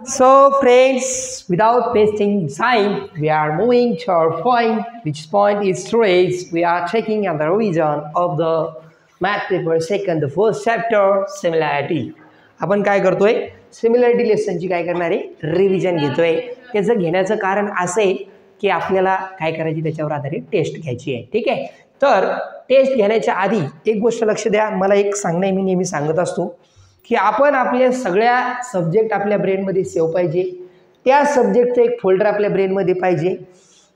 So friends, without wasting time, we are moving to our point, which point is today's. We are taking on the revision of the math paper second, the first chapter, similarity. आपण काय करतोय? Similarity लेसनची काय करणार आहे? Revision घेतोय. त्याचं घेण्याचं कारण असं आहे की आपल्याला काय करायची त्याच्यावर आधारित टेस्ट घ्यायची आहे. ठीक आहे. तर टेस्ट घेण्याच्या आधी एक गोष्ट लक्ष द्या. मला एक सांगणे मी नेहमी सांगत असतो की आपण आपल्या सगळ्या सब्जेक्ट आपल्या ब्रेनमध्ये सेव्ह पाहिजे. त्या सब्जेक्टचं एक फोल्डर आपल्या ब्रेनमध्ये पाहिजे.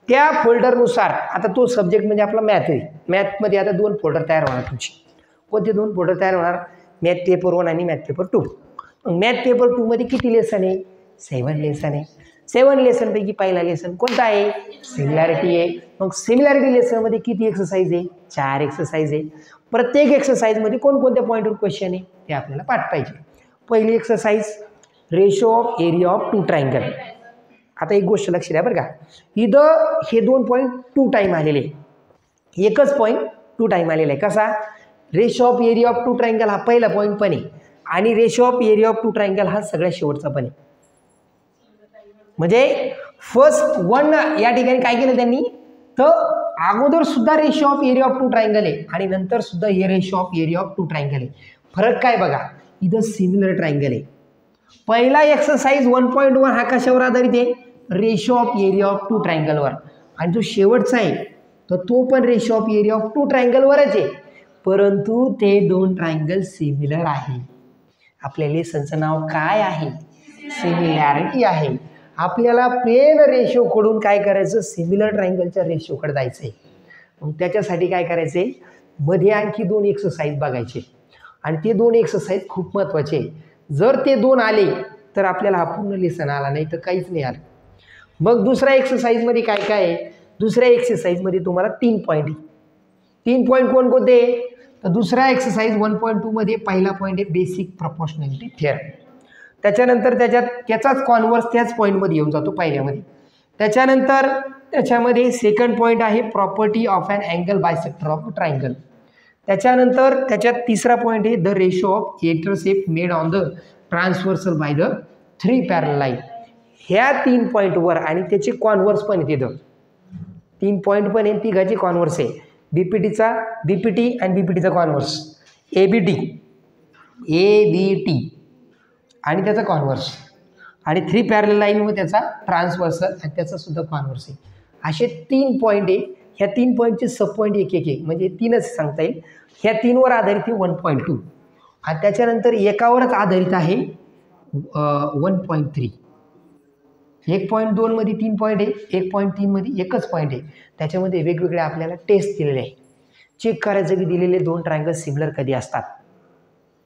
त्या फोल्डरनुसार आता तो सब्जेक्ट म्हणजे आपला मॅथ आहे. मॅथमध्ये आता 2 फोल्डर तयार होणार तुमचे. कोणते 2 फोल्डर तयार होणार? मॅथ पेपर 1 आणि मॅथ पेपर 2. मग मॅथ पेपर 2 मध्ये किती लेसन आहे? 7 लेसन आहे. 7 लेसनपैकी पहिला लेसन कोणता आहे? सिमिलॅरिटी आहे. मग सिमिलॅरिटी लेसनमध्ये किती एक्सरसाइज आहे? 4 एक्सरसाइज आहे. प्रत्येक एक्सरसाइजमध्ये कोणकोणत्या पॉईंटवर क्वेश्चन आहे ते आपल्याला पाठ पाहिजे. पहिली exercise ratio of area of 2 triangle. आता एक गोष्ट लक्ष द्या बरं का, इथं हे 2 पॉईंट 2 टाईम आलेले, एकच पॉईंट 2 टाईम आलेला आहे. कसा? Ratio of area of 2 triangle हा पहिला पॉईंट पण आहे आणि ratio of area of 2 triangle हा सगळ्यात शेवटचा पण आहे. म्हणजे फर्स्ट 1 या ठिकाणी काय केलं त्यांनी, तर अगोदर सुद्धा ratio of area of 2 triangle आहे आणि नंतर सुद्धा हे ratio of area of 2 triangle आहे. फरक काय बघा, इथं सिमिलर ट्रायंगल आहे. पहिला एक्सरसाइज 1.1 हा कशावर आधारित आहे? Ratio of area of 2 ट्रायंगलवर. आणि जो शेवटचा आहे तर तो पण रेशो ऑफ एरिया ऑफ 2 ट्रायंगलवरच आहे, परंतु ते 2 ट्रायंगल सिमिलर आहे. आपल्या लेसनचं नाव काय आहे? सिमिलॅरिटी आहे. आपल्याला प्लेन रेशोकडून काय करायचं? सिमिलर ट्रायंगलच्या रेशोकडे जायचं आहे. मग त्याच्यासाठी काय करायचं आहे? मध्ये आणखी 2 एक्सरसाइज बघायचे आणि ते 2 एक्सरसाइज खूप महत्त्वाचे. जर ते 2 आले तर आपल्याला हा पूर्ण लेसन आला, नाही तर काहीच नाही आलं. मग दुसऱ्या एक्सरसाइजमध्ये काय काय आहे? दुसऱ्या एक्सरसाइजमध्ये तुम्हाला 3 पॉईंट आहे. 3 पॉईंट कोणकोणते? तर दुसऱ्या एक्सरसाइज 1.2 मध्ये पहिला पॉईंट आहे बेसिक प्रपोर्शनॅलिटी थिअरम. त्याच्यानंतर त्याचाच कॉन्व्हर्स त्याच पॉईंटमध्ये येऊन जातो पहिल्यामध्ये. त्याच्यानंतर त्याच्यामध्ये सेकंड पॉईंट आहे property of an angle bisector of triangle. त्याच्यानंतर त्याच्यात तिसरा पॉईंट आहे the ratio of intercept made on the transversal by the 3 parallel line. ह्या 3 पॉईंटवर आणि त्याचे कॉन्व्हर्स पण आहे. तिथं 3 पॉईंट पण आहे, तिघाचे कॉन्व्हर्स आहे. बीपीटी आणि बीपीटीचा कॉन्व्हर्स एबीटी आणि त्याचा कॉन्व्हर्स आणि 3 पॅरल लाईनवर त्याचा ट्रान्सव्हर्सल आणि त्याचा सुद्धा कॉन्व्हर्स आहे. असे 3 पॉईंट आहे. ह्या 3 पॉईंटचे सब पॉईंट एक म्हणजे 3च सांगता येईल. ह्या 3वर आधारित आहे 1.2 आणि त्याच्यानंतर एकावरच आधारित आहे 1.3. 1.2 मध्ये 3 पॉईंट आहे, 1.3 मध्ये एकच पॉईंट आहे. त्याच्यामध्ये वेगवेगळे आपल्याला टेस्ट दिलेले आहे. चेक करायचं की दिलेले 2 ट्रायंगल सिमिलर कधी असतात,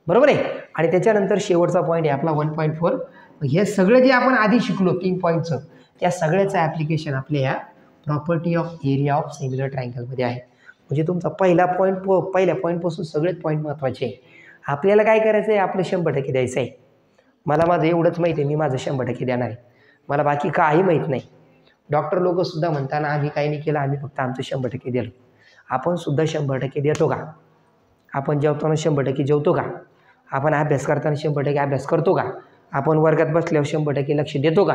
बरोबर आहे. आणि त्याच्यानंतर शेवटचा पॉईंट आहे आपला 1.4. हे सगळं जे आपण आधी शिकलो 3 पॉईंटचं, त्या सगळ्याचं ॲप्लिकेशन आपल्या या property of area of similar ट्रायंगलमध्ये आहे. म्हणजे तुमचा पहिल्या पॉईंटपासून सगळेच पॉईंट महत्त्वाचे आहे. आपल्याला काय करायचं आहे? आपलं 100% द्यायचं आहे. मला माझं एवढंच माहिती आहे, मी माझं 100% देणार आहे. मला बाकी काही माहीत नाही. डॉक्टर लोकंसुद्धा म्हणताना आम्ही काही नाही केलं, आम्ही फक्त आमचं 100% दिलं. आपण सुद्धा 100% देतो का? आपण जेवताना 100% जेवतो का? आपण अभ्यास करताना 100% अभ्यास करतो का? आपण वर्गात बसल्यावर 100% लक्ष देतो का?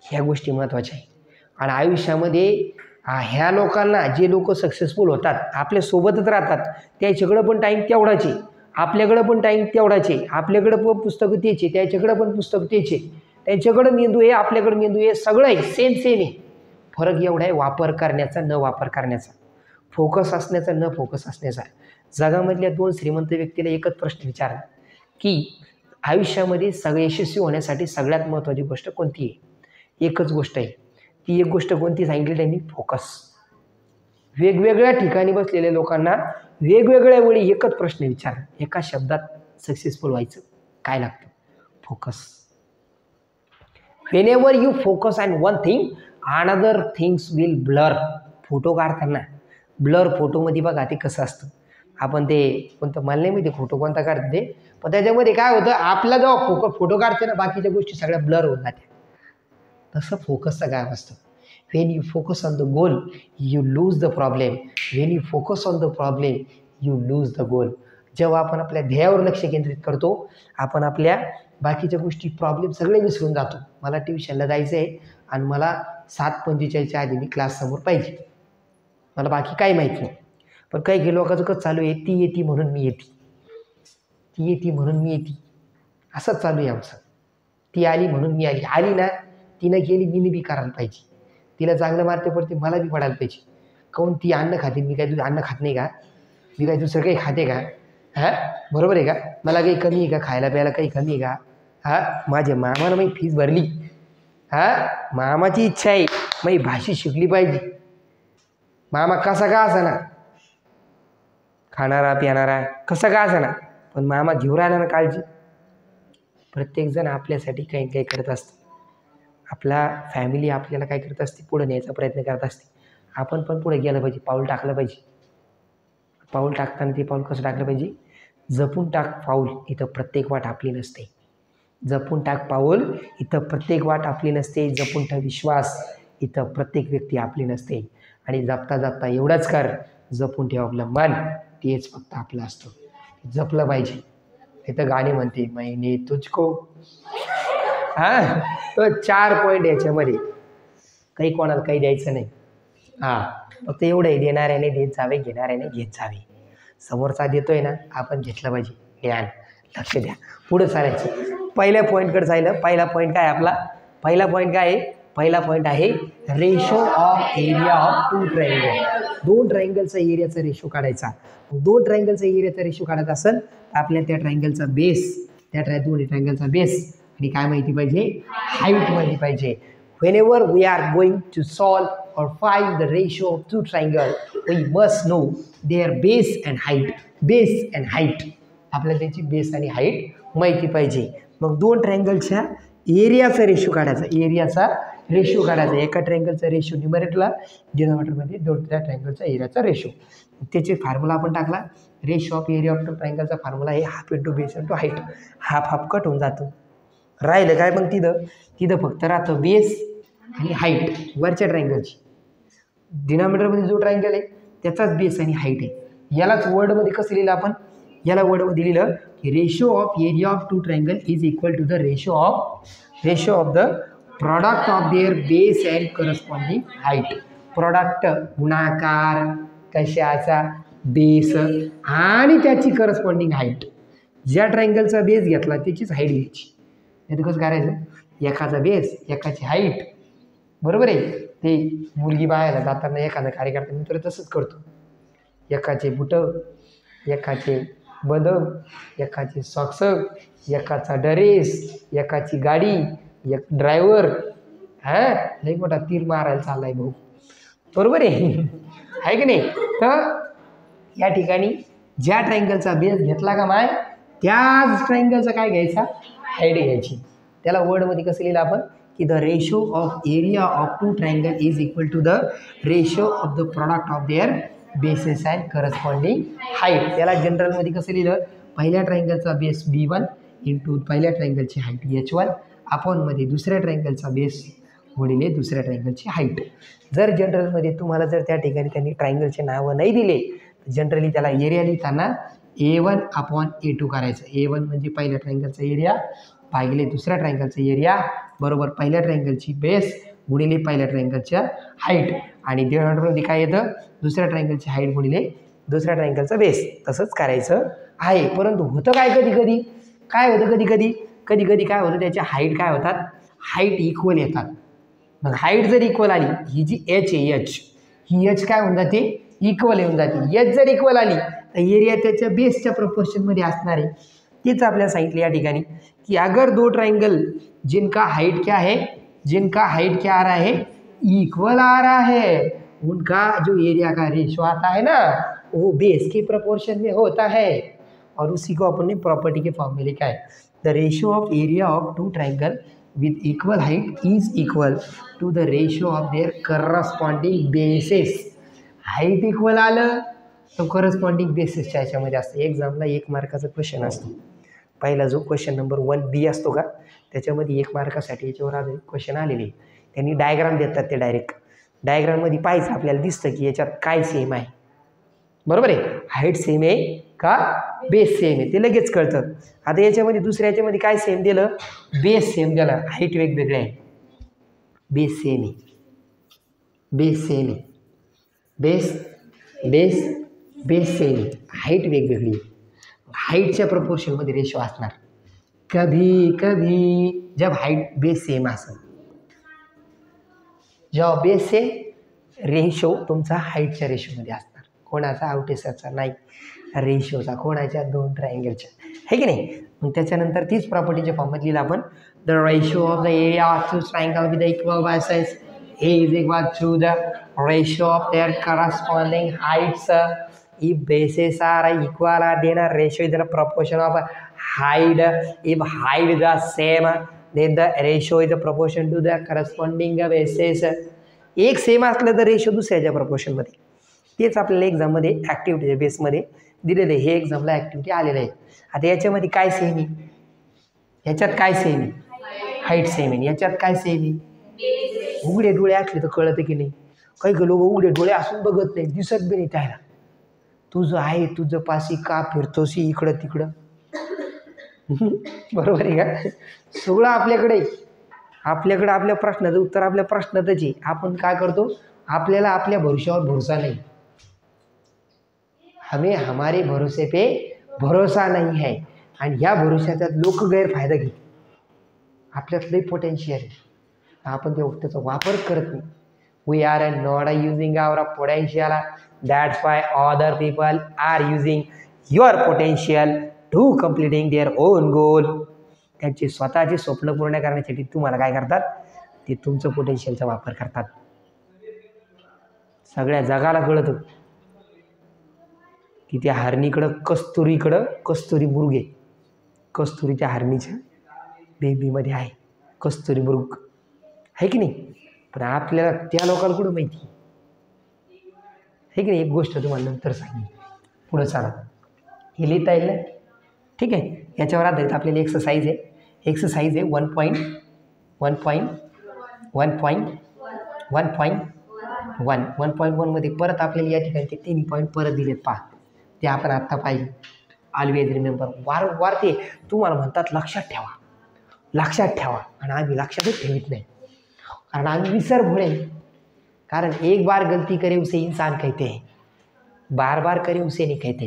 ह्या गोष्टी महत्त्वाच्या आहे. आणि आयुष्यामध्ये ह्या लोकांना, जे लोक सक्सेसफुल होतात, आपल्यासोबतच राहतात, त्याच्याकडं पण टाईम तेवढाच आहे, आपल्याकडं पण टाईम तेवढाच आहे. आपल्याकडं पण पुस्तकं तेच आहे, त्याच्याकडं पण पुस्तकं तेच आहे. त्यांच्याकडं मेंदू आहे, आपल्याकडं मेंदू आहे, सगळं आहे, सेम आहे. फरक एवढा आहे वापर करण्याचा, न वापर करण्याचा, फोकस असण्याचा, न फोकस असण्याचा. जगामधल्या 2 श्रीमंत व्यक्तीला एकच प्रश्न विचारला की आयुष्यामध्ये यशस्वी होण्यासाठी सगळ्यात महत्त्वाची गोष्ट कोणती आहे? एकच गोष्ट आहे. ती एक गोष्ट कोणती सांगितली त्यांनी? फोकस. वेगवेगळ्या ठिकाणी बसलेल्या लोकांना वेगवेगळ्या वेळी एकच प्रश्न विचारला, एका शब्दात सक्सेसफुल व्हायचं काय लागतं? Focus. Whenever you focus on one thing, another things will blur. Photo काढताना ब्लर फोटोमध्ये बघा ते कसं असतं. आपण ते कोणतं मला नाही माहिती फोटो कोणता काढते ते, पण त्याच्यामध्ये काय होतं, आपला जेव्हा फोटो काढते ना बाकीच्या गोष्टी सगळ्या ब्लर होत जाते. तसं फोकसचं काय असतं? When you focus on the goal, you lose the problem. When you focus on the problem, you lose the goal. जेव्हा आपण आपल्या ध्येयावर लक्ष केंद्रित करतो, आपण आपल्या बाकीच्या गोष्टी प्रॉब्लेम सगळे विसरून जातो. मला ट्युशनला जायचं आहे आणि मला 7:45च्या आधी मी क्लाससमोर पाहिजे, मला बाकी काही माहीत नाही. पण काही लोकांचं कसं चालू आहे, ती येते म्हणून मी येते, ती येते म्हणून मी येते, असंच चालू आहे आमचं. ती आली म्हणून मी आली ना, तिनं गेली मी बी करायला पाहिजे, तिला चांगलं मार्क पडते मला बी पडायला पाहिजे. काहून ती अन्न खाते, मी काय तुझं अन्न खात नाही का, मी काय दुसरं काही खाते का? हां बरोबर आहे का? मला काही कमी आहे का, खायला प्यायला काही कमी आहे का? हां माझ्या मामानं मी फीस भरली, हां मामाची इच्छा आहे मी भाषा शिकली पाहिजे. मामा कसा का असा ना, खाणारा पिणारा कसा का असा ना, पण मामा घेऊन राहिला ना काळजी. प्रत्येकजण आपल्यासाठी काही काही करत असतं, आपला फॅमिली आपल्याला काय करत असते, पुढे न्यायचा प्रयत्न करत असते. आपण पण पुढे गेलं पाहिजे, पाऊल टाकलं पाहिजे. पाऊल टाकताना ते पाऊल कसं टाकलं पाहिजे, जपून टाक पाऊल, इथं प्रत्येक वाट आपली नसते. जपून टाक पाऊल, इथं प्रत्येक वाट आपली नसते. जपून टाक विश्वास, इथं प्रत्येक व्यक्ती आपली नसते. आणि जपता जपता एवढंच कर, जपून ठेव आपलं मन, तेच फक्त आपलं असतं, जपलं पाहिजे. इथं गाणी म्हणते मैंने तुझको, हां तो 4 पॉईंट याच्यामध्ये, काही कोणाला काही द्यायचं नाही. हां फक्त एवढं आहे, देणाऱ्याने देत जावे, घेणाऱ्याने घेत जावे. समोरचा देतोय ना, आपण घेतलं पाहिजे ज्ञान. लक्ष द्या, पुढं चालायचं. पहिल्या पॉईंटकडे जायला, पहिला पॉईंट काय आपला, पहिला पॉईंट काय आहे, पहिला पॉईंट आहे ratio of area of 2 triangle. 2 ट्रायंगलचा एरियाचा रेशो काढायचा. 2 ट्रायंगलचा एरियाचा रेशो काढायचा असेल तर आपल्याला त्या ट्रायंगलचा बेस, त्या दोन्ही ट्रायंगलचा बेस आणि काय माहिती पाहिजे, हाईट माहिती पाहिजे. Whenever we are going to solve or find the ratio of 2 triangle, we must know their base and height. Base and height, आपल्याला त्याची बेस आणि हाईट माहिती पाहिजे. मग 2 ट्रायंगलच्या एरियाचा रेशो काढायचा, एरियाचा रेशो काढायचा. एका ट्रायंगलचा रेशो न्यूमरेटरला, डिनॉमिनेटरमध्ये 2 ट्रायंगलचा एरियाचा रेशो. त्याचे फॉर्म्युला आपण टाकला, रेशो ऑफ एरिया ऑफ 2 ट्रायंगलचा फॉर्म्युला आहे half into base into height. Half cut होऊन जातो, राहिलं काय मग तिथं फक्त राहतं बेस आणि हाईट वरच्या ट्रायंगलची. डिनॉमिनेटरमध्ये जो ट्रायंगल आहे त्याचाच बेस आणि हाईट आहे. यालाच वर्डमध्ये कसं लिहिलं आपण, याला वर्डमध्ये लिहिलं की ratio of area of 2 triangle is equal to the ratio of the product of their base and corresponding height. Product गुणाकार कशाचा, बेस आणि त्याची करस्पॉन्डिंग हाईट. ज्या ट्रायंगलचा बेस घेतला त्याचीच हाईट घ्यायची. नाही तर कसं करायचं, एकाचा बेस एकाची हाईट, बरोबर आहे. ते मुलगी बाळायला जाताना एखादा कार्यकर्ता मित्र तसंच करतो, एकाचे बुटं, एकाचे बदम, एकाचे सॉक्स, एकाचा ड्रेस, एकाची गाडी, एक ड्रायव्हर. हां लई मोठा तीर मारायला चाललाय भाऊ, बरोबर आहे की नाही. तर या ठिकाणी ज्या ट्रायंगलचा बेस घेतला का माय, त्याच ट्रायंगलचा काय घ्यायचा, हाईट घ्यायची. त्याला वर्डमध्ये कसं लिहिलं आपण की the ratio of area of 2 triangle is equal to the ratio of the product of their bases and corresponding height. त्याला जनरलमध्ये कसं लिहिलं, पहिल्या ट्रायंगलचा बेस B1 इंटू पहिल्या ट्रायंगलची हाईट H1 अपॉनमध्ये दुसऱ्या ट्रायंगलचा बेस गुणिले दुसऱ्या ट्रायंगलची हाईट. जर जनरलमध्ये तुम्हाला जर त्या ठिकाणी त्यांनी ट्रायंगलचे नावं नाही दिले तर जनरली त्याला एरिया लिहिताना A1 अपॉन A2 करायचं. A1 म्हणजे पहिल्या ट्रायंगलचा एरिया भागिले दुसऱ्या ट्रायंगलचा एरिया बरोबर पहिल्या ट्रायंगलची बेस गुणिले पहिल्या ट्रायंगलच्या हाईट. आणि डिनॉमिनेटरमध्ये काय येतं, दुसऱ्या ट्रायंगलची हाईट गुणिले दुसऱ्या ट्रायंगलचा बेस. तसंच करायचं आहे. परंतु होतं काय, कधी काय होतं, कधी काय होतं, त्याच्या हाईट काय होतात, हाईट इक्वल येतात. मग हाईट जर इक्वल आली, ही जी एच आहे ही एच काय होऊन जाते, इक्वल येऊन जाते. एच जर इक्वल आली तर एरिया त्याच्या बेसच्या प्रपोर्शनमध्ये असणार आहे. तेच आपल्याला सांगितलं या ठिकाणी कि अगर 2 ट्रायंगल जिनका हाइट क्या आ रहा है, इक्वल आ रहा है, उनका जो एरिया का रेशो आता है ना वो बेस के प्रपोर्शन में होता है. और उसी को अपन ने प्रॉपर्टी के फॉर्म में लिखा है, the ratio of area of 2 triangle with equal height is equal to the ratio of their corresponding bases. Height equal आलं तर करस्पॉन्डिंग बेसिसच्या याच्यामध्ये असतं. एक्झामला 1 मार्काचा क्वेश्चन असतो. पहिला जो क्वेश्चन नंबर 1B असतो का त्याच्यामध्ये 1 मार्कासाठी याच्यावर आधारित क्वेश्चन आलेले. त्यांनी डायग्राम देतात, ते डायरेक्ट डायग्राममध्ये पाहायचं आपल्याला दिसतं की याच्यात काय सेम आहे, बरोबर आहे. हाईट सेम आहे, का बेस सेम आहे ते लगेच कळतं. आता याच्यामध्ये दुसऱ्या याच्यामध्ये काय सेम दिलं, बेस सेम दिलं, हाईट वेगवेगळे आहे, बेस सेम आहे, बेस सेम आहे, बेस बेस बेस सेम आहे, हाईट वेगवेगळी आहे. हाईटच्या प्रपोर्शनमध्ये रेशो असणार. कभी कभी जब हाईट बेस सेम असेल, जेव्हा बेस सेम रेशो तुमचा हाईटच्या रेशोमध्ये असणार. कोणाचा आउटेसरचा नाही, रेशोचा. कोणाच्या दोन ट्रायंगलच्या, आहे की नाही. मग त्याच्यानंतर तीच प्रॉपर्टीच्या फॉर्ममध्ये लिहिलं आपण, the ratio of the area of two triangle with the equal bases is equal to the ratio of their corresponding heights. If bases are equal, then a ratio is the proportion of height. If height is the same, then the ratio is the proportion to the corresponding bases. एक same असलं तर ratio दुसऱ्याच्या प्रपोर्शनमध्ये. तेच आपल्याला एक्झाममध्ये ॲक्टिव्हिटीच्या बेसमध्ये दिलेलं आहे. हे एक्झामला ॲक्टिव्हिटी आलेलं आहे. आता याच्यामध्ये काय सेम आहे, याच्यात काय सेम आहे, हाईट सेम आहे. याच्यात काय सेम आहे, उघडे डोळे असले तर कळतं की नाही. काही लोक उघडे डोळे असून बघत नाही, दिसत बी नाही त्याला. तुझं आहे तुझं पाशी का फिरतोसी इकडं तिकडं. बरोबर आहे का. सगळं आपल्याकडे आपल्या प्रश्नाचं उत्तर आपल्या प्रश्नातच आहे. आपण काय करतो, आपल्याला आपल्या भरोश्यावर भरोसा नाही. हमें हमारे भरोसे पे भरोसा नाही है. आणि ह्या भरोशाचा लोक गैरफायदा घेतात. आपल्यात लई पोटेन्शियल आहे, आपण त्याचा वापर करत नाही. We are not using our potential. That's why other people are using your potential to completing their own goal. त्यांचे स्वतःचे स्वप्न पूर्ण करण्यासाठी तुम्हाला काय करतात, ते तुमचं पोटेन्शियलचा वापर करतात. सगळ्या जगाला कळतं की त्या हरणीकडं कस्तुरी मृग आहे. कस्तुरीच्या हरणीच्या बेबीमध्ये आहे कस्तुरी मृग, आहे की नाही. पण आपल्याला त्या लोकांना कुठं माहिती आहे की नाही. एक गोष्ट तुम्हाला नंतर सांगेन, पुढं चाला. हे लिहिता येईल ना, ठीक आहे. याच्यावर आधारित आपल्याला एक्सरसाइज आहे 1.1 मध्ये परत आपल्याला या ठिकाणी ते 3 पॉईंट परत दिलेत पहा. ते आपण आत्ता पाहिजे. ऑलवेज रिमेंबर, वारंवार ते तुम्हाला म्हणतात लक्षात ठेवा. आणि आम्ही लक्षातच ठेवत नाही, कारण आम्ही विसर भोळे. कारण एक बार गलती करे उसे इंसान कहते हैं, बार बार करे उसे नहीं कहते,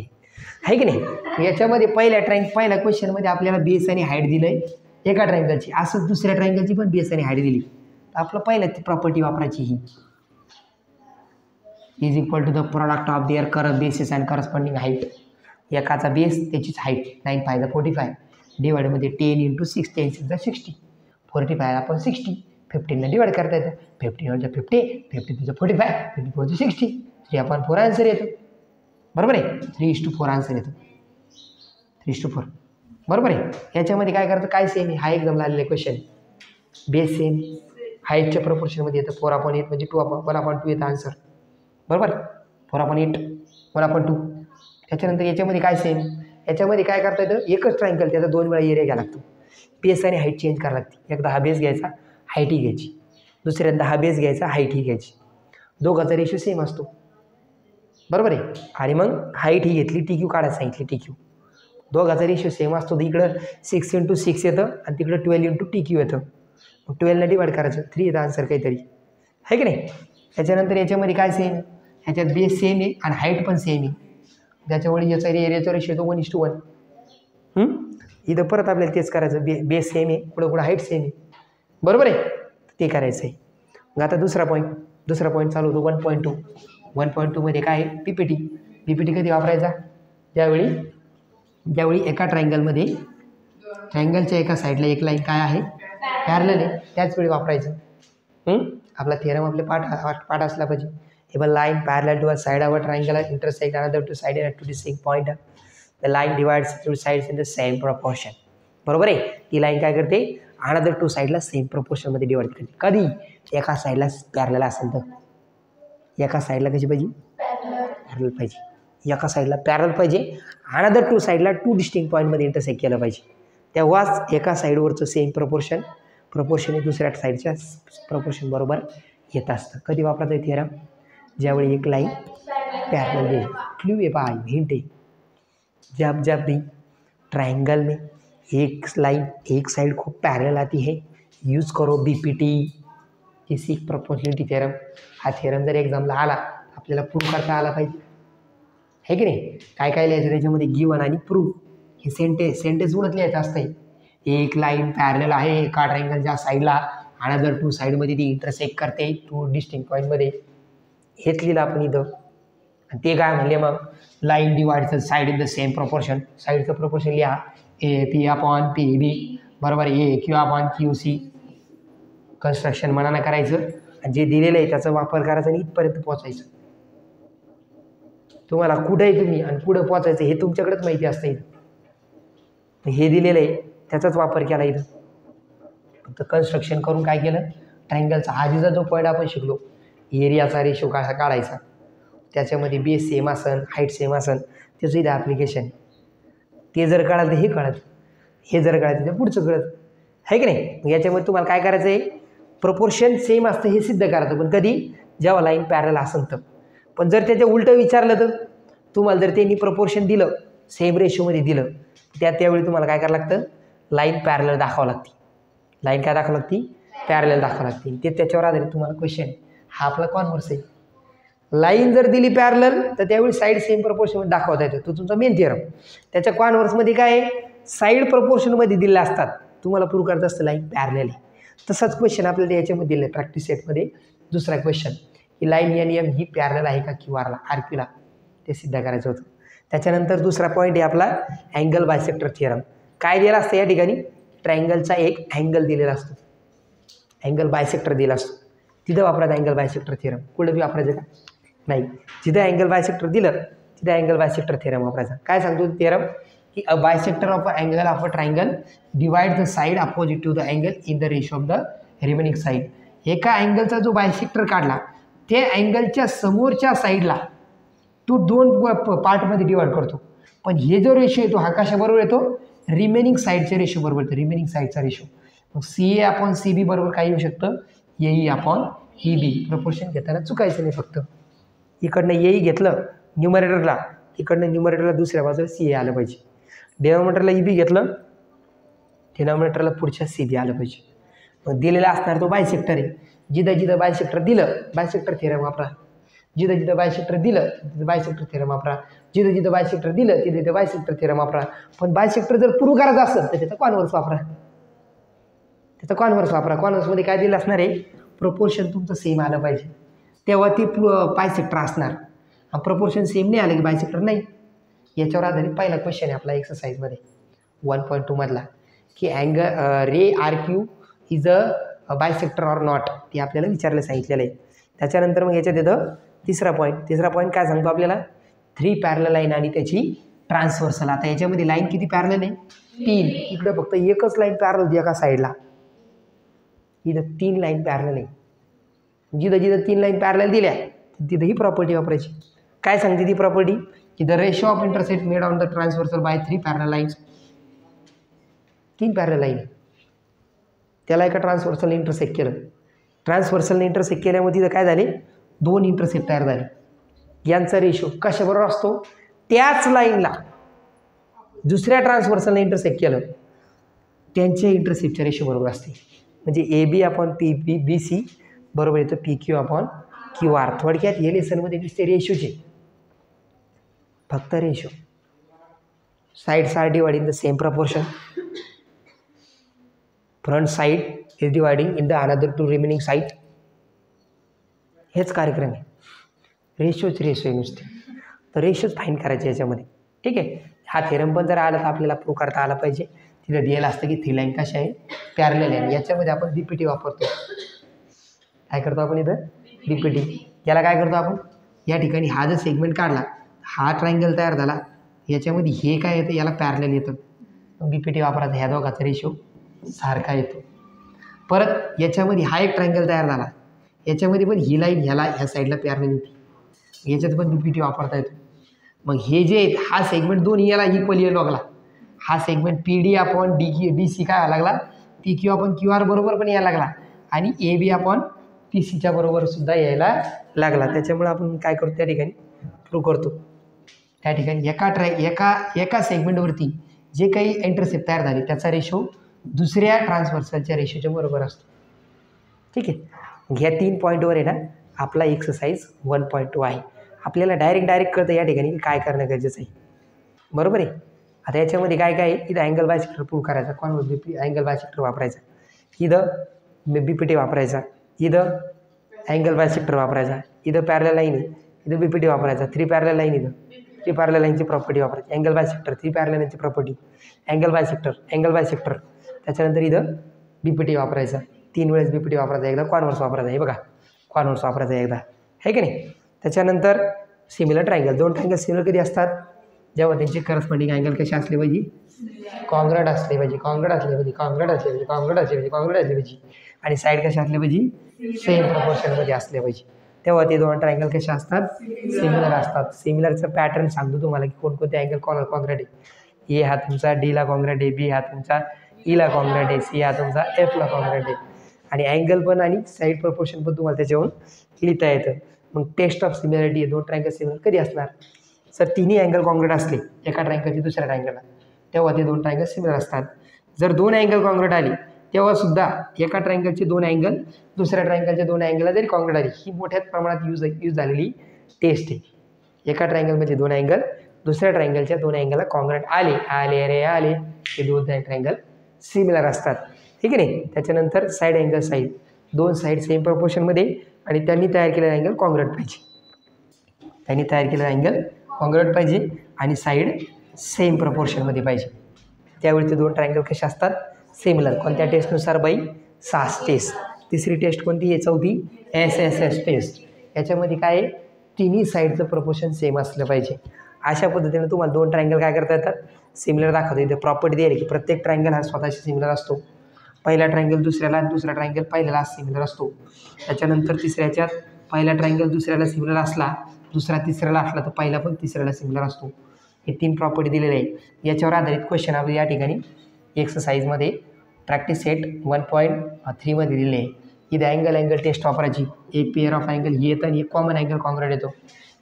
है की नाही. याच्यामध्ये पहिल्या क्वेश्चनमध्ये आपल्याला बेस आणि हाईट दिलंय एका ट्रायंगलची. असंच दुसऱ्या ट्रायंगलची पण बेस आणि हाईट दिली. तर आपलं पहिल्या ती प्रॉपर्टी वापरायची, ही is equal to the product of their करत बेसिस अँड करस्पॉन्डिंग हाईट. एकाचा बेस त्याचीच हाईट 9 5 45 डिवाइडमध्ये 10 × 6 10 6 60. 45 आपण 60 15 डिवाइड करता येतं. 15 × 50 50 45 54 60 3 आपण 4 आन्सर येतो. बरोबर आहे. 3:4 आन्सर येतो. 3:4 बरोबर आहे. याच्यामध्ये काय करतं, काय सेम आहे, हा एक्झामला आलेला क्वेश्चन. बेस सेम हाईटच्या प्रपोर्शनमध्ये येतं. 4/8 म्हणजे 1/2 येतं आन्सर. बरोबर. 4/8 1/2. त्याच्यानंतर याच्यामध्ये काय सेम, याच्यामध्ये काय करता येतं, एकच ट्रायंगल त्याचा 2 वेळा एरिया घ्यायला लागतो. बेस आणि हाईट चेंज करायला लागते. एकदा हा बेस घ्यायचा, हाईट ही घ्यायची. दुसऱ्यांदा हा बेस घ्यायचा, हाईट ही घ्यायची. दोघांचा रेशो सेम असतो. बरोबर आहे. आणि मग हाईट ही घेतली, TQ काढायला सांगितली. TQ दोघांचा रेशो सेम असतो. तर इकडं 6 × 6 येतं आणि तिकडं 12 × TQ येतं. मग 12 डिवाइड करायचं, 3 येतं आन्सर काहीतरी, आहे की नाही. त्याच्यानंतर याच्यामध्ये काय सेम, ह्याच्यात बेस सेम आहे आणि हाईट पण सेम आहे. त्याच्यामुळे याचा एरियाचा रेशो येतो 1:1. इथं परत आपल्याला तेच करायचं. बेस सेम आहे, पुढं हाईट सेम आहे. बरोबर आहे, ते करायचं आहे. मग आता दुसरा पॉईंट चालू होतो 1.2. 1.2 मध्ये काय आहे, पीपीटी कधी वापरायचा, ज्यावेळी एका ट्रायंगलमध्ये ट्रायंगलच्या एका साईडला एक लाईन काय आहे, पॅरलल आहे, त्याच वेळी वापरायचं. आपला थिअरम आपले पाठ असला पाहिजे. If a line parallel to a side of a triangle intersect another two sides at two distinct points, the line divides two sides in the same proportion. बरोबर आहे. ती लाईन काय करते, अनदर टू साईडला सेम प्रपोर्शनमध्ये डिवाइड करते. कधी, एका साईडला पॅरलल असेल तर. एका साईडला कशी पाहिजे, पॅरलल पाहिजे. एका साईडला पॅरलल पाहिजे, अनदर टू साईडला 2 डिस्टिंक्ट पॉईंटमध्ये इंटरसेक्ट केलं पाहिजे. तेव्हाच एका साईडवरचं सेम प्रपोर्शन हे दुसऱ्या साईडच्या प्रपोर्शन बरोबर येत असतं. कधी वापरायचं आहे थिअरम, ज्यावेळी एक लाईन पॅरलल आहे. क्ल्यू आहे पहा, हिंट आहे. जब जब भी ट्रायंगल में एक लाइन एक साइड को पैरेलल आती है, यूज करो बीपीटी, इसी प्रोपोर्शनलिटी थेरम. हा थेरम जर एक्झामला आला आपल्याला प्रूव्ह करता आला पाहिजे, है की नाही. काय काय लिहायचं त्याच्यामध्ये, गिवन आणि प्रूव्ह. हे सेंटेन्स उडत लिहायचं असतं. एक लाईन पॅरलल आहे एका ट्रायंगलच्या साईडला, अनदर टू साईडमध्ये ती इंटरसेक्ट करते टू डिस्टिंक्ट पॉईंटमध्ये. हेच लिहिलं आपण इथं. आणि ते काय म्हणले मग, line divides the side in the same proportion. साईडचं प्रपोर्शन लिहा, A P upon P B बरोबर, A Q upon Q C. Construction मनानं करायचं आणि जे दिलेलं आहे त्याचा वापर करायचा आणि इथपर्यंत पोहोचायचं. तुम्हाला कुठं आहे तुम्ही आणि पुढं पोहोचायचं हे तुमच्याकडेच माहिती असतं. इथं हे दिलेलं आहे त्याचाच वापर केला इथं. फक्त कन्स्ट्रक्शन करून काय केलं, ट्रायंगलचा आधीचा जो पॉईंट आपण शिकलो, एरियाचा रेशो कसा काढायचा, त्याच्यामध्ये बेस सेम असन, हाईट सेम असन, त्याचं इथं ॲप्लिकेशन. ते जर कळालं तर हे कळत, हे जर कळालं तर पुढचं कळत, आहे की नाही. याच्यामध्ये तुम्हाला काय करायचं आहे, प्रपोर्शन सेम असतं हे सिद्ध करायचं. पण कधी, जेव्हा लाईन पॅरलल असेल तर. पण जर त्याच्या उलटं विचारलं तर तुम्हाला, जर त्यांनी प्रपोर्शन दिलं सेम रेशोमध्ये दिलं, त्यावेळी तुम्हाला काय करावं लागतं, लाईन पॅरलल दाखवावं लागते. लाईन काय दाखवावं लागते, पॅरलल दाखवावं लागते. ते त्याच्यावर आधारित तुम्हाला क्वेश्चन. हा आपला कॉन्व्हर्स आहे. लाईन जर दिली पॅरलल तर त्यावेळी साईड सेम प्रपोर्शनमध्ये दाखवता येतो, तो तुमचा मेन थिअरम. त्याच्या कॉन्व्हर्समध्ये काय आहे, साईड प्रपोर्शनमध्ये दिलेल्या असतात, तुम्हाला प्रूव्ह करायचं असतं लाईन पॅरलल आहे. तसाच क्वेश्चन आपल्याला याच्यामध्ये दिलं आहे प्रॅक्टिस सेटमध्ये. दुसरा क्वेश्चन, ही लाईन एन एम ही पॅरलल आहे का क्यू आरला, आर क्यूला, ते सिद्ध करायचं होतं. त्याच्यानंतर दुसरा पॉईंट आहे आपला अँगल बायसेक्टर थिअरम. काय दिला असतं या ठिकाणी, ट्रायंगलचा एक अँगल दिलेला असतो, अँगल बायसेक्टर दिला असतो, तिथं वापरायचं अँगल बायसेक्टर थिअरम. कुठं बी वापरायचं का नाही, जिथं अँगल बायसेक्टर दिलं तिथं अँगल बायसेक्टर थिअरम वापरायचा. काय सांगतो थिअरम, की a bisector of a angle of a triangle divide the side opposite to the angle in the ratio of the remaining side. एका अँगलचा जो बायसेक्टर काढला ते अँगलच्या समोरच्या साईडला तो दोन पार्टमध्ये डिवाइड करतो. पण हे जो रेशो येतो हा कशाबरोबर येतो, रिमेनिंग साईडच्या रेशो बरोबर येतो, रिमेनिंग साईडचा रेशो. मग C A upon C B बरोबर काय येऊ शकतं, A E upon E B. Proportion घेताना चुकायचं नाही, फक्त इकडनं ए ई घेतलं न्यूमरेटरला, इकडनं न्यूमरेटरला दुसऱ्या बाजूला सी ए आलं पाहिजे. डिनॉमिनेटरला ई बी घेतलं, डिनॉमिनेटरला पुढच्या सी बी आलं पाहिजे. मग दिलेला असणार तो बायसेक्टर आहे. जिथं जिथं बायसेक्टर दिलं बायसेक्टर थिअरम वापरा, जिथं जिथं बायसेक्टर दिलं तिथं बायसेक्टर थिअरम वापरा, जिथं जिथं बायसेक्टर दिलं तिथं तिथं बायसेक्टर थिअरम वापरा. पण बायसेक्टर जर प्रूव्ह करायचं असेल तर त्याचा कॉन्व्हर्स वापरा, त्याचा कॉन्व्हर्स वापरा. कॉन्व्हर्समध्ये काय दिलं असणार आहे, प्रपोर्शन तुमचं सेम आलं पाहिजे, तेव्हा ती बायसेक्टर असणार. प्रपोर्शन सेम नाही आलं की बायसेक्टर नाही. याच्यावर आधारित पहिला क्वेश्चन आहे आपला एक्सरसाइजमध्ये 1.2 मधला, की angle ray R Q is a bisector or not, ते आपल्याला विचारलं सांगितलेलं आहे. त्याच्यानंतर मग याच्यात येतं तिसरा पॉईंट काय सांगतो आपल्याला, 3 पॅरलल लाईन आणि त्याची ट्रान्सव्हर्सल. आता याच्यामध्ये लाईन किती पॅरलल आहे, 3. इकडं फक्त एकच लाईन पॅरलल होती एका साईडला, इथं 3 लाईन पॅरलल आहे. जिथं जिथं 3 लाईन पॅरलल दिल्या तिथं ही प्रॉपर्टी वापरायची. काय सांगते ती प्रॉपर्टी, की the ratio of intersect made on the transversal by 3 parallel lines. 3 parallel line, त्याला एका ट्रान्सव्हर्सलने इंटरसेक्ट केलं. ट्रान्सव्हर्सलने इंटरसेक्ट केल्यामुळे तिथं काय झाले, 2 इंटरसेक्ट तयार झाले. यांचा रेशो कशाबरोबर असतो, त्याच लाईनला दुसऱ्या ट्रान्सव्हर्सलने इंटरसेक्ट केलं त्यांच्या इंटरसेक्टच्या रेशो बरोबर असते. म्हणजे A B upon P B B C बरोबर येतं P Q upon Q R. थोडक्यात हे लेसनमध्ये नुसते रेशोचे, फक्त ratio. Sides are dividing the same proportion, front side is dividing in the another 2 remaining side. हेच कार्यक्रम आहे, रेशो आहे नुसते. तर रेशोच फाईन करायचे याच्यामध्ये, ठीक आहे. हा थेरम पण जर आला तर आपल्याला प्रूव्ह करता आला पाहिजे. तिथं दिलेलं असतं की 3 लाईन कशा आहे, पॅरलल आहे. याच्यामध्ये आपण बीपीटी वापरतो. काय करतो आपण इथं, बीपीटी. याला काय करतो आपण, या ठिकाणी हा जर सेगमेंट काढला, हा ट्रायंगल तयार झाला, याच्यामध्ये हे काय येतं, याला पॅरलल येतं. मग बीपीटी वापरायचा, ह्या दोघाचा रेशो सारखा येतो. परत याच्यामध्ये हा एक ट्रायंगल तयार झाला, याच्यामध्ये पण ही लाईन ह्या साईडला पॅरलल येते, याच्यात पण बीपीटी वापरता येतो. मग हे जे आहेत, हा सेगमेंट दोन्ही याला इक्वली यायला लागला. हा segment P D upon D C काय व्हायला लागला, P Q upon Q R बरोबर पण यायला लागला, आणि ए बी अपॉन पी सीच्या बरोबर सुद्धा यायला लागला. त्याच्यामुळे आपण काय करतो त्या ठिकाणी प्रूव्ह करतो. त्या ठिकाणी एका सेगमेंटवरती जे काही इंटरसेप्ट तयार झाले त्याचा रेशो दुसऱ्या ट्रान्सव्हर्सलच्या रेशोच्या बरोबर असतो. ठीक आहे. ह्या 3 पॉईंटवर आहे ना आपला एक्सरसाइज 1.2 आहे. आपल्याला डायरेक्ट कळतं या ठिकाणी काय करणं गरजेचं आहे. बरोबर आहे. आता याच्यामध्ये काय आहे, इथं अँगल बायसेक्टर प्रूव्ह करायचा, अँगल बायसेक्टर वापरायचा, इथं BPT वापरायचा, इथं अँगल बायसेक्टर वापरायचा, इथं पॅरलल लाईन आहे, इथं BPT वापरायचा, 3 पॅरलल लाईन, इथं 3 पॅरलल लाईनची प्रॉपर्टी वापरायची, अँगल बायसेक्टर 3 पॅरलल लाईनची प्रॉपर्टी, अँगल बायसेक्टर त्याच्यानंतर इथं BPT वापरायचा, 3 वेळेस BPT वापरायचा, एकदा कॉन्व्हर्स वापरायचा, हे बघा कॉन्व्हर्स वापरायचा एकदा, आहे की नाही. त्याच्यानंतर सिमिलर ट्रायंगल, 2 ट्रायंगल सिमिलर कधी असतात, जेव्हा त्यांचे करस्पॉन्डिंग अँगल कसे असले पाहिजे, कॉन्ग्रॅट असले पाहिजे आणि साईड कशा असले पाहिजे, सेम प्रपोर्शनमध्ये असले पाहिजे, तेव्हा ते 2 ट्रायंगल कसे असतात, सिमिलर असतात. सिमिलरचं पॅटर्न सांगतो तुम्हाला की कोणकोणते अँगल कॉन्ग्रॅट आहे. ए हा तुमचा डीला कॉन्ग्रॅट आहे, बी हा तुमचा ईला कॉन्ग्रॅट आहे, सी हा तुमचा एफला कॉन्ग्रॅट आहे. आणि अँगल पण आणि साईड प्रपोर्शन पण तुम्हाला त्याच्यावरून लिहिता येतं. मग test of similarity, 2 triangle similar कधी असणार, सर तिन्ही अँगल कॉन्ग्रॅट असले एका ट्रायंगलची दुसऱ्या ट्रायंगलला, तेव्हा ते 2 ट्रायंगल सिमिलर असतात. जर 2 अँगल कॉन्ग्रॅट आली तेव्हा सुद्धा एका ट्रायंगलचे 2 अँगल दुसऱ्या ट्रायंगलच्या 2 अँगलला जरी कॉन्ग्रॅट आली, ही मोठ्या प्रमाणात यूज झालेली टेस्ट आहे. एका ट्रायंगलमध्ये 2 अँगल दुसऱ्या ट्रायंगलच्या 2 अँगलला कॉन्ग्रॅट आले हे 2 ट्रायंगल सिमिलर असतात. ठीक आहे नाही. त्याच्यानंतर साईड अँगल, 2 साईड सेम प्रपोर्शनमध्ये आणि त्यांनी तयार केलेला अँगल कॉन्ग्रॅट पाहिजे, आणि साईड सेम प्रपोर्शनमध्ये पाहिजे, त्यावेळी ते 2 ट्रायंगल कसे असतात, सिमिलर. कोणत्या टेस्टनुसार बाई, सास टेस्ट. तिसरी टेस्ट कोणती आहे, चौथी SSS टेस्ट. याच्यामध्ये काय आहे, तिन्ही साईडचं प्रपोर्शन सेम असलं पाहिजे. अशा पद्धतीने तुम्हाला 2 ट्रायंगल काय करता येतात, सिमिलर दाखवतो. इथे प्रॉपर्टी दिली की प्रत्येक ट्रायंगल हा स्वतःशी सिमिलर असतो. पहिला ट्रायंगल दुसऱ्याला, दुसरा ट्रायंगल पहिल्याला सिमिलर असतो. त्याच्यानंतर तिसऱ्याच्यात पहिला ट्रायंगल दुसऱ्याला सिमिलर असला, दुसरा तिसऱ्याला असला तर पहिला पण तिसऱ्याला सिमिलर असतो. हे 3 प्रॉपर्टी दिलेले आहे. याच्यावर आधारित क्वेश्चन आपले या ठिकाणी एक्सरसाइजमध्ये प्रॅक्टिस सेट 1.3 मध्ये दिलेले आहे. इथे अँगल टेस्ट वापरायची, एक पेअर ऑफ अँगल हे येतं आणि एक कॉमन अँगल कॉन्ग्रॅट येतो.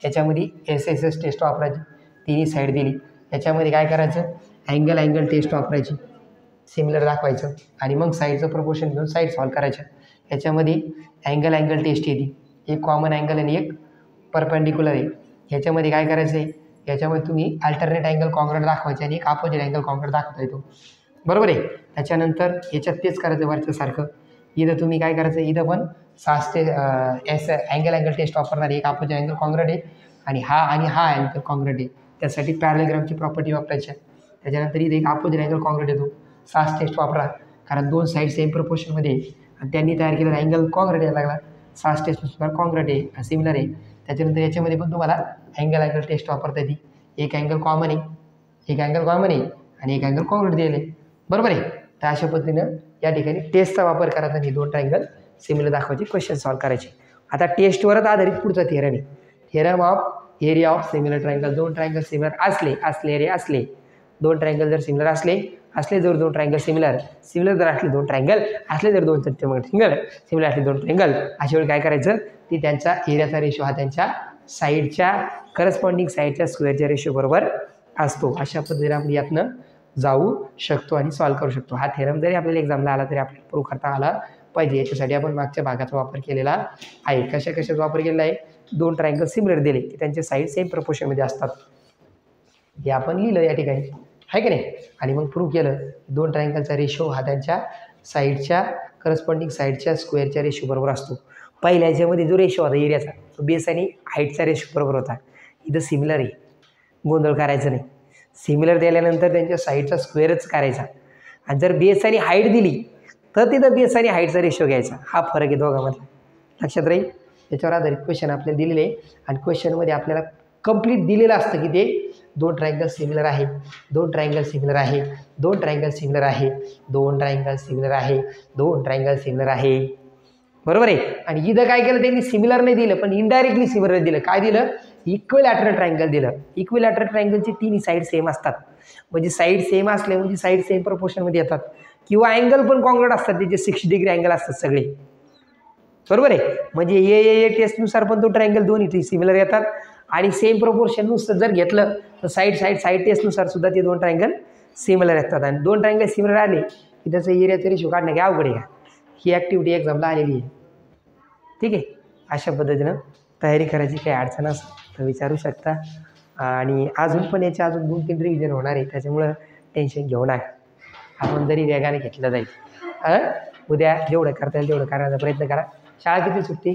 याच्यामध्ये SSS टेस्ट वापरायची, तिन्ही साईड दिली. याच्यामध्ये काय करायचं, अँगल टेस्ट वापरायची, सिमिलर दाखवायचं आणि मग साईडचं प्रपोर्शन घेऊन साईड सॉल्व करायच्या. याच्यामध्ये अँगल टेस्ट येते, एक कॉमन अँगल आणि एक परपेंडिक्युलर आहे. ह्याच्यामध्ये काय करायचं आहे, याच्यामध्ये तुम्ही अल्टरनेट अँगल कॉन्ग्रॅट दाखवायचे आणि एक अपोजिट अँगल कॉन्ग्रॅट दाखवता येतो. बरोबर आहे. त्याच्यानंतर याच्यात तेच करायचं वरच्यासारखं. इथं तुम्ही काय करायचं, इथं पण अँगल टेस्ट वापरणार, एक अपोजिट अँगल कॉन्ग्रॅट आहे आणि हा अँगल कॉन्ग्रॅट आहे. त्यासाठी पॅरलेग्रामची प्रॉपर्टी वापरायची. त्याच्यानंतर इथे एक अपोजिट अँगल कॉन्ग्रॅट येतो, सास टेस्ट वापरा, कारण 2 साईड सेम प्रपोर्शनमध्ये आणि त्यांनी तयार केलेला अँगल कॉन्ग्रॅट यायला लागला. सास टेस्टनुसार कॉन्ग्रॅट आहे, सिमिलर आहे. त्याच्यानंतर याच्यामध्ये पण तुम्हाला अँगल टेस्ट वापरता येते. एक अँगल कॉमन आहे आणि एक अँगल कॉन्ग्रॅट दिलेले, बरोबर आहे. तर अशा पद्धतीनं या ठिकाणी टेस्टचा वापर करायचा आणि 2 ट्रायंगल सिमिलर दाखवायचे, क्वेश्चन सॉल्व करायचे. आता टेस्टवरच आधारित पुढचा थिअरम आहे, theorem of area of similar triangle. 2 triangle similar असले एरिया असले, 2 ट्रायंगल जर सिमिलर असले जर 2 ट्रायंगल सिमिलर जर असले 2 ट्रायंगल असले जर 2 ट्रायंगल सिमिलर असले 2 ट्रायंगल, अशा वेळी काय करायचं, ती त्यांचा एरियाचा रेशो हा त्यांच्या साईडच्या करस्पॉन्डिंग साईडच्या स्क्वेअरच्या रेशो बरोबर असतो. अशा पद्धतीने आपण यातनं जाऊ शकतो आणि सॉल्व करू शकतो. हा थेरम जरी आपल्याला एक्झामला आला तरी आपल्याला प्रूव्ह करता आला पाहिजे. याच्यासाठी आपण मागच्या भागाचा वापर केलेला आहे. कशाचा वापर केलेला आहे, 2 ट्रायंगल सिमिलर दिले की त्यांचे साईड सेम प्रपोर्शनमध्ये असतात, हे आपण लिहिलं या ठिकाणी, आहे की नाही. आणि मग प्रूव्ह केलं 2 ट्रायंगलचा रेशो हा त्यांच्या साईडच्या करस्पॉन्डिंग साईडच्या स्क्वेअरच्या रेशो बरोबर असतो. पहिल्या याच्यामध्ये जो रेशो होता एरियाचा, तो बेस आणि हाईटचा रेशो बरोबर होता. इथं सिमिलर आहे, गोंधळ करायचं नाही. सिमिलर दिल्यानंतर त्यांच्या साईडचा स्क्वेअरच करायचा आणि जर बेस आणि हाईट दिली तर तिथं बेस आणि हाईटचा रेशो घ्यायचा. हा फरक आहे दोघांमधला, लक्षात राहील. याच्यावर आधारित क्वेश्चन आपल्याला दिलेले आहे आणि क्वेश्चनमध्ये आपल्याला कंप्लीट दिलेलं असतं की ते 2 ट्रायंगल सिमिलर आहे, 2 ट्रायंगल सिमिलर आहे, 2 ट्रायंगल सिमिलर आहे, 2 ट्रायंगल सिमिलर आहे, 2 ट्रायंगल सिमिलर आहे, बरोबर आहे. आणि इथं काय केलं त्यांनी, सिमिलर नाही दिलं पण इनडायरेक्टली सिमिलर दिलं. काय दिलं, इक्विलॅटरल ट्रायंगल दिलं. इक्विलॅटरल ट्रायंगलची 3 साईड सेम असतात, म्हणजे साईड सेम असले म्हणजे साईड सेम प्रपोर्शनमध्ये येतात, किंवा अँगल पण कॉन्ग्रॅट असतात, त्याचे 60 डिग्री अँगल असतात सगळे, बरोबर आहे. म्हणजे ए टेस्टनुसार पण 2 ट्रायंगल दोन्ही सिमिलर येतात आणि सेम प्रपोर्शननुसार जर घेतलं तर साईड टेस्टनुसार सुद्धा ते दोन ट्रायंगल सिमिलर असतात. आणि दोन ट्रायंगल सिमिलर आले की त्याचं एरियाचा रेशो काढणं काय अवघड आहे. ही ॲक्टिव्हिटी एक्झामला आलेली आहे. ठीक आहे. अशा पद्धतीनं तयारी करायची. काही अडचण असेल तर विचारू शकता. आणि अजून पण याचे अजून 2-3 रिव्हिजन होणार आहे, त्याच्यामुळं टेन्शन घेऊ नका. आपण जरी वेगाने घेतलं जाईल. उद्या जेवढं करता येईल तेवढं करण्याचा प्रयत्न करा. शाळा किती सुट्टी?